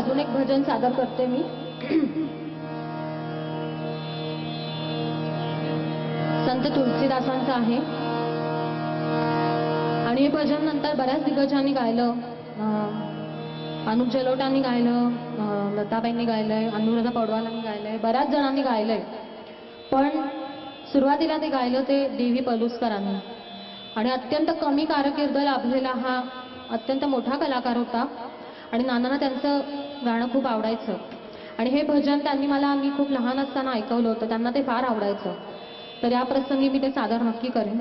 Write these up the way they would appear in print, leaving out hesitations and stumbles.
अजून एक भजन सादर करते मी. संत तुलसीदासांचं आहे आणि हे भजन नंतर बऱ्याच दिग्गजांनी गायलं. अनुप जलोटांनी गायलं, लताबाईंनी गायलंय, अनुराधा पौडवालांनी गायलंय, बऱ्याच जणांनी गायलंय. पण सुरुवातीला ते गायलं ते देवी पलुसकरांनी आणि अत्यंत कमी कारकीर्द लाभलेला हा अत्यंत मोठा कलाकार होता आणि नानांना त्यांचं गाणं खूप आवडायचं आणि हे भजन त्यांनी मला मी खूप लहान असताना ऐकवलं होतं. त्यांना ते फार आवडायचं. तर या प्रसंगी मी ते सादर नक्की करेन.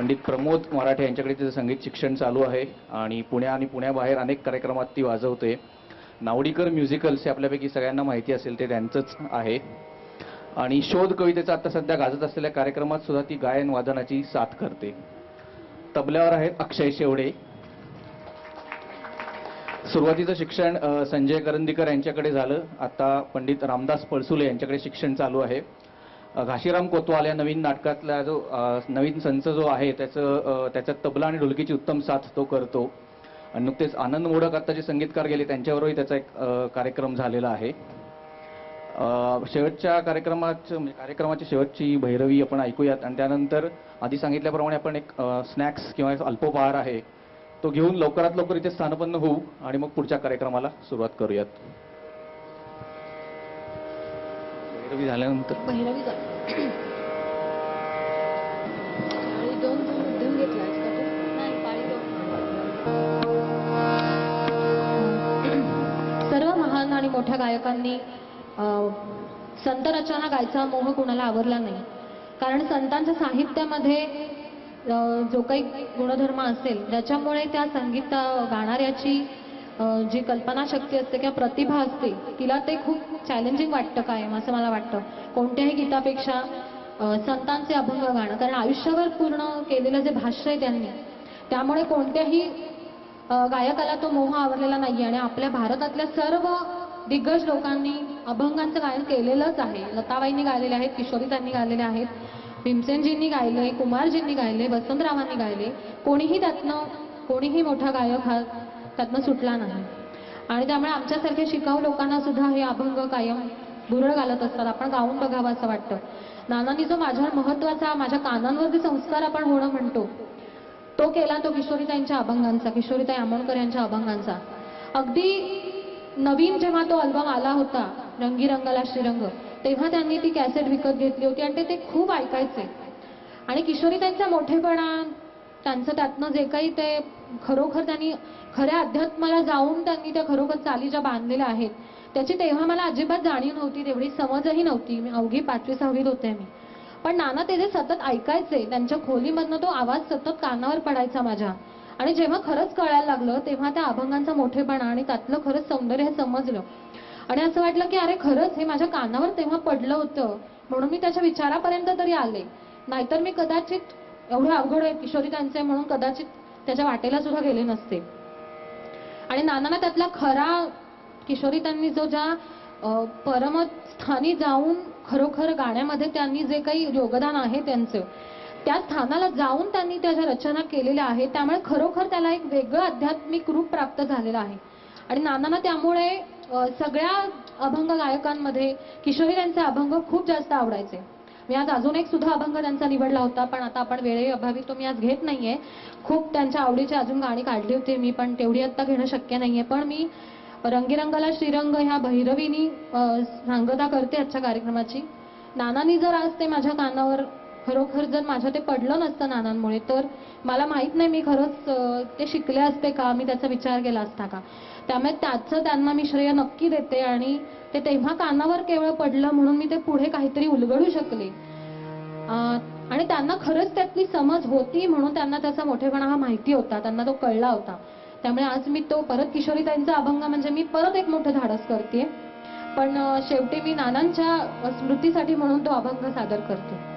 पंडित प्रमोद मराठे यांच्याकडे तिचं संगीत शिक्षण चालू आहे आणि पुण्याबाहेर अनेक कार्यक्रमात ती वाजवते. नावडीकर म्युझिकल्स हे आपल्यापैकी सगळ्यांना माहिती असेल ते त्यांचंच आहे. आणि शोध कवितेचा आता सध्या गाजत असलेल्या कार्यक्रमात सुद्धा ती गायन वादनाची साथ करते. तबल्यावर आहेत अक्षय शेवडे. सुरुवातीचं शिक्षण संजय करंदीकर यांच्याकडे झालं. आता पंडित रामदास पळसुले यांच्याकडे शिक्षण चालू आहे. घाशीराम कोतवाल या नवीन नाटकातला जो नवीन संच जो आहे त्याच्यात तबला आणि ढोलकीची उत्तम साथ तो करतो. आणि नुकतेच आनंद मोडक आता जे संगीतकार गेले त्यांच्यावरही त्याचा एक कार्यक्रम झालेला आहे. शेवटच्या कार्यक्रमाची शेवटची भैरवी आपण ऐकूयात आणि त्यानंतर आधी सांगितल्याप्रमाणे आपण एक स्नॅक्स किंवा अल्पोपहार आहे तो घेऊन लवकरात लवकर इथे स्थानपन्न होऊ आणि मग पुढच्या कार्यक्रमाला सुरुवात करूयात. भैरवी झाल्यानंतर भैरवी सर्व महान आणि मोठ्या गायकांनी संत रचना गायचा मोह कुणाला आवरला नाही. कारण संतांच्या साहित्यामध्ये जो काही गुणधर्म असेल ज्याच्यामुळे त्या संगीत गाणाऱ्याची जी कल्पनाशक्ती असते किंवा प्रतिभा असते तिला ते खूप चॅलेंजिंग वाटतं कायम असं मला वाटतं. कोणत्याही गीतापेक्षा संतांचे अभंग गाणं, कारण आयुष्यावर पूर्ण केलेलं जे भाष्य आहे त्यांनी, त्यामुळे कोणत्याही गायकाला तो मोह आवरलेला नाही. आणि आपल्या भारतातल्या सर्व दिग्गज लोकांनी अभंगांचं गायन केलेलंच आहे. लताबाईंनी गायलेले आहेत, किशोरीतांनी गायलेले आहेत, भीमसेनजींनी गायले, कुमारजींनी गायले, वसंतरावांनी गायले. कोणीही मोठा गायक हा त्यातनं सुटला नाही. आणि त्यामुळे आमच्यासारखे शिकाऊ लोकांना सुद्धा हे अभंग कायम भुरळ घालत असतात. आपण गाऊन बघावं असं वाटतं. नानांनी जो माझ्यावर महत्वाचा, माझ्या कानांवर जे संस्कार आपण होणं म्हणतो तो केला, तो किशोरीताईंच्या अभंगांचा, किशोरीताई आमोणकर यांच्या अभंगांचा. अगदी नवीन जेव्हा तो अल्बम आला होता रंगी रंगाला श्रीरंग, तेव्हा त्यांनी ती कॅसेट विकत घेतली होती आणि ते खूप ऐकायचे. आणि किशोरीताईंचा मोठेपणा, त्यांचं त्यातनं जे काही ते खरोखर त्यांनी खऱ्या अध्यात्माला जाऊन त्यांनी त्या खरोखर चाली ज्या बांधलेल्या आहेत त्याची तेव्हा मला अजिबात जाणीव नव्हती, तेवढी समजही नव्हती. मी अवघी 5वी-6वीत होते मी. पण नाना ते जे सतत ऐकायचे, त्यांच्या खोलीमधनं तो आवाज सतत कानावर पडायचा माझ्या. आणि जेव्हा खरंच कळायला लागलं तेव्हा त्या अभंगांचा मोठेपणा आणि त्यातलं खरंच सौंदर्य हे समजलं. आणि असं वाटलं की अरे खरंच हे माझ्या कानावर तेव्हा पडलं होतं, म्हणून मी त्याच्या विचारापर्यंत तरी आले. नाहीतर मी कदाचित एवढे अवघड आहे किशोरीताईंचे म्हणून कदाचित त्याच्या वाटेला सुद्धा गेले नसते. आणि नानांना त्यातला खरा किशोरीताईंनी जो ज्या परमस्थानी जाऊन खरोखर गाण्यामध्ये त्यांनी जे काही योगदान आहे त्यांचं, त्या स्थानाला जाऊन त्यांनी त्याच्या रचना केलेल्या आहेत. त्यामुळे खरोखर त्याला एक वेगळं आध्यात्मिक रूप प्राप्त झालेलं आहे. आणि नानांना त्यामुळे सगळ्या अभंग गायकांमध्ये किशोरीताईंचे अभंग खूप जास्त आवडायचे. मी आज अजून एक सुद्धा अभंग त्यांचा निवडला होता, पण आता आपण वेळे अभावी तो मी आज घेत नाहीये. खूप त्यांच्या आवडीची अजून गाणी काढली होती मी, पण तेवढी आता घेणं शक्य नाहीये. पण मी रंगीरंगाला श्रीरंग ह्या भैरवीनी सांगता करते आजच्या कार्यक्रमाची. नानांनी जर आज ते माझ्या कानावर खरोखर जर माझ्या ते पडलं नसतं नानांमुळे, तर मला माहित नाही मी खरंच ते शिकले असते का, मी त्याचा विचार केला असता का. त्यामुळे त्याचं त्यांना मी श्रेय नक्की देते. आणि ते तेव्हा कानावर केवळ पडलं म्हणून मी ते पुढे काहीतरी उलगडू शकले. आणि त्यांना खरंच त्यातली समज होती म्हणून त्यांना त्याचा मोठेपणा हा माहिती होता, त्यांना तो कळला होता. त्यामुळे आज मी तो परत किशोरीताईंचा अभंग म्हणजे मी परत एक मोठं धाडस करते. पण शेवटी मी नानांच्या स्मृतीसाठी म्हणून तो अभंग सादर करते.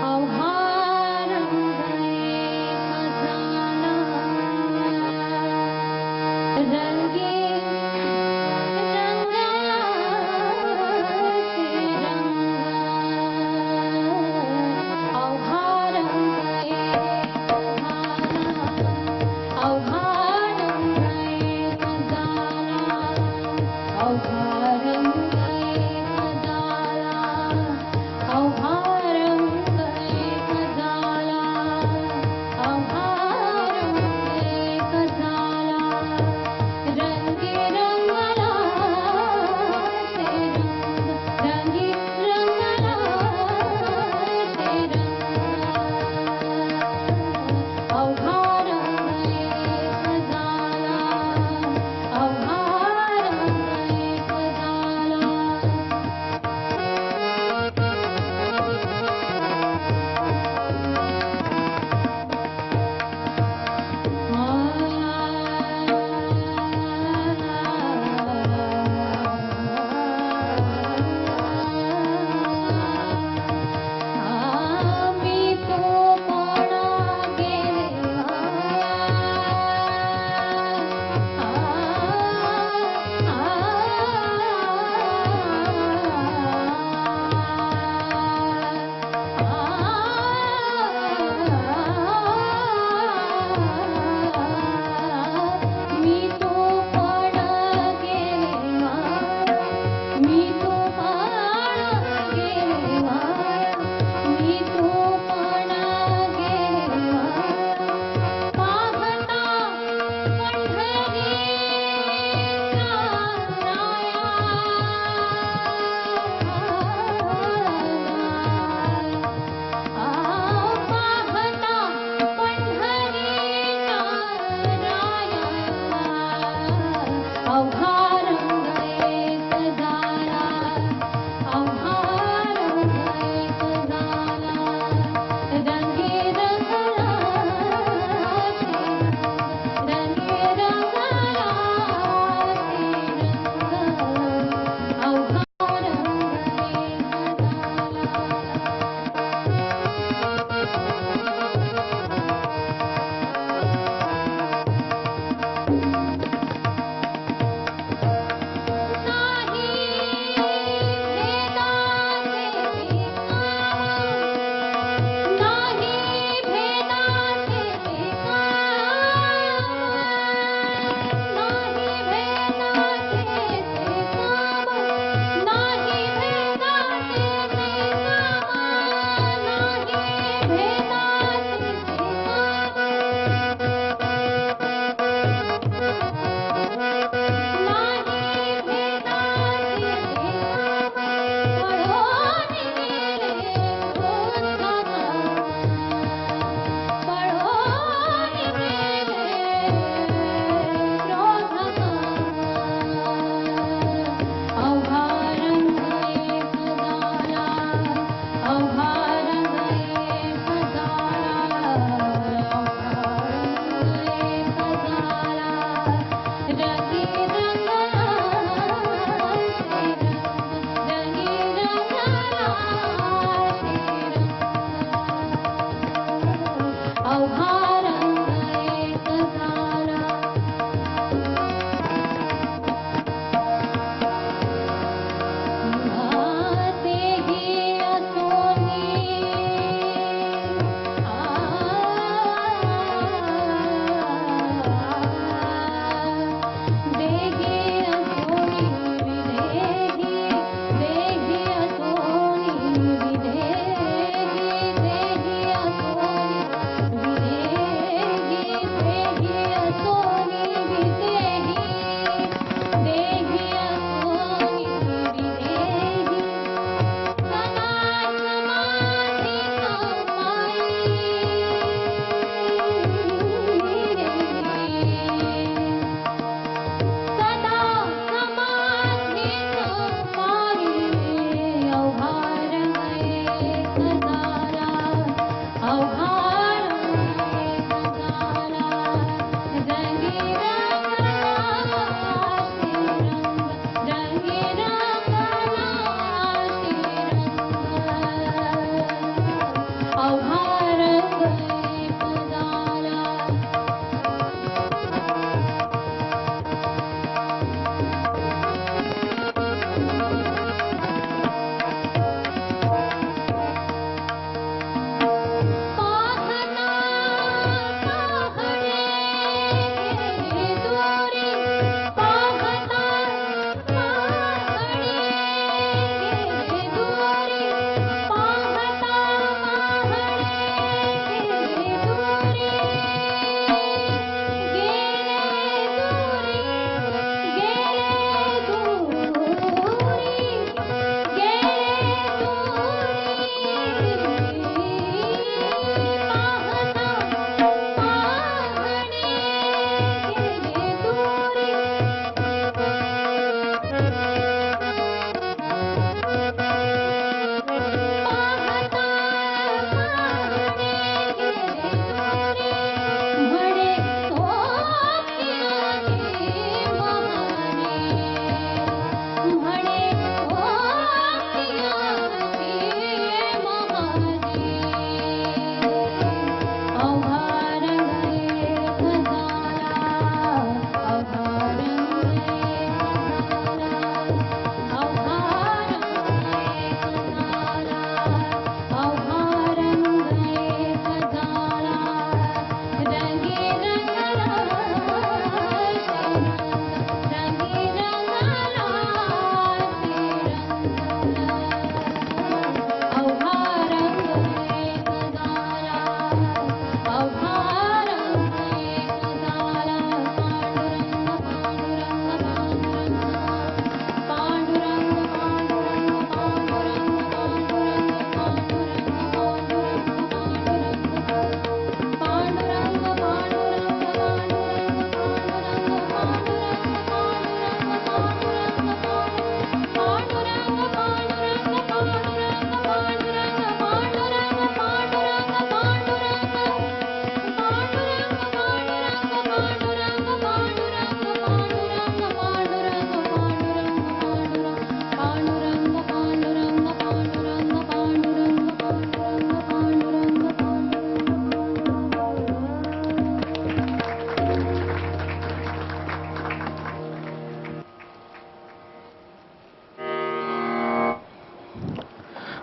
अवघा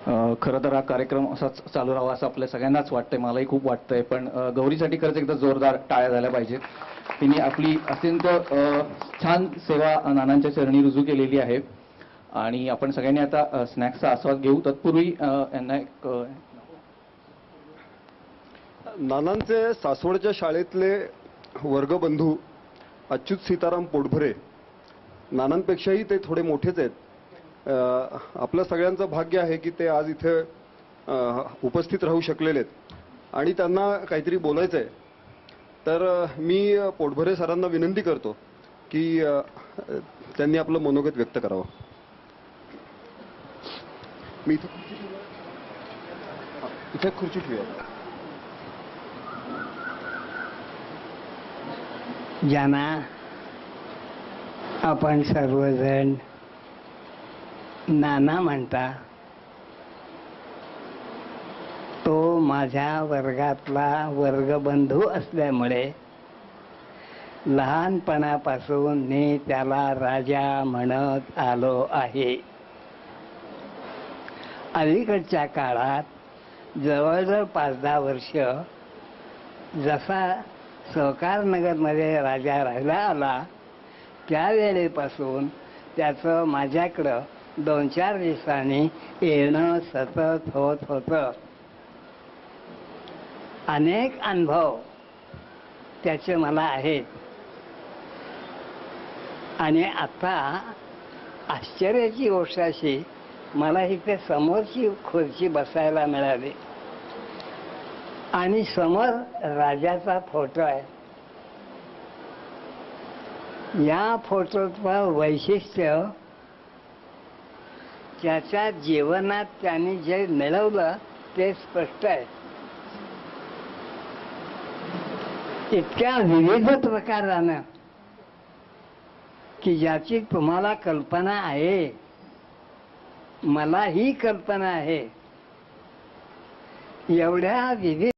खरं तर हा कार्यक्रम असाच चालू राहावा असं आपल्या सगळ्यांनाच वाटतंय, मलाही खूप वाटतंय. पण गौरीसाठी खरंच एकदा जोरदार टाळ्या झाल्या पाहिजेत. तिने आपली अत्यंत छान सेवा नानांच्या चरणी रुजू केलेली आहे आणि आपण सगळ्यांनी आता स्नॅक्सचा आस्वाद घेऊ. तत्पूर्वी यांना एक नानांचे सासवडच्या शाळेतले वर्गबंधू अच्युत सीताराम पोटभरे, नानांपेक्षाही ते थोडे मोठेच आहेत. आपलं सगळ्यांचं भाग्य आहे की ते आज इथे उपस्थित राहू शकलेले आहेत आणि त्यांना काहीतरी बोलायचं आहे. तर मी पोटभरे सरांना विनंती करतो की त्यांनी आपलं मनोगत व्यक्त करावं. मी इथे खुर्ची ठेवूया. ज्यांना आपण सर्वजण नाना म्हणता, तो माझ्या वर्गातला वर्गबंधू असल्यामुळे लहानपणापासून मी त्याला राजा म्हणत आलो आहे. अलीकडच्या काळात जवळजवळ 5-10 वर्ष जसा सहकारनगरमध्ये राजा राहिला आला त्यावेळेपासून त्याचं माझ्याकडं 2-4 दिवसांनी येणं सतत होत होतं. अनेक अनुभव त्याचे मला आहेत आणि आता आश्चर्याची गोष्ट अशी, मला इथे समोरची खुर्ची बसायला मिळाली आणि समोर राजाचा फोटो आहे. या फोटोचं वैशिष्ट्य त्याच्या जीवनात त्याने जे मिळवलं ते स्पष्ट आहे. इतक्या विविध प्रकारानं की ज्याची तुम्हाला कल्पना आहे, मला ही कल्पना आहे. एवढ्या विविध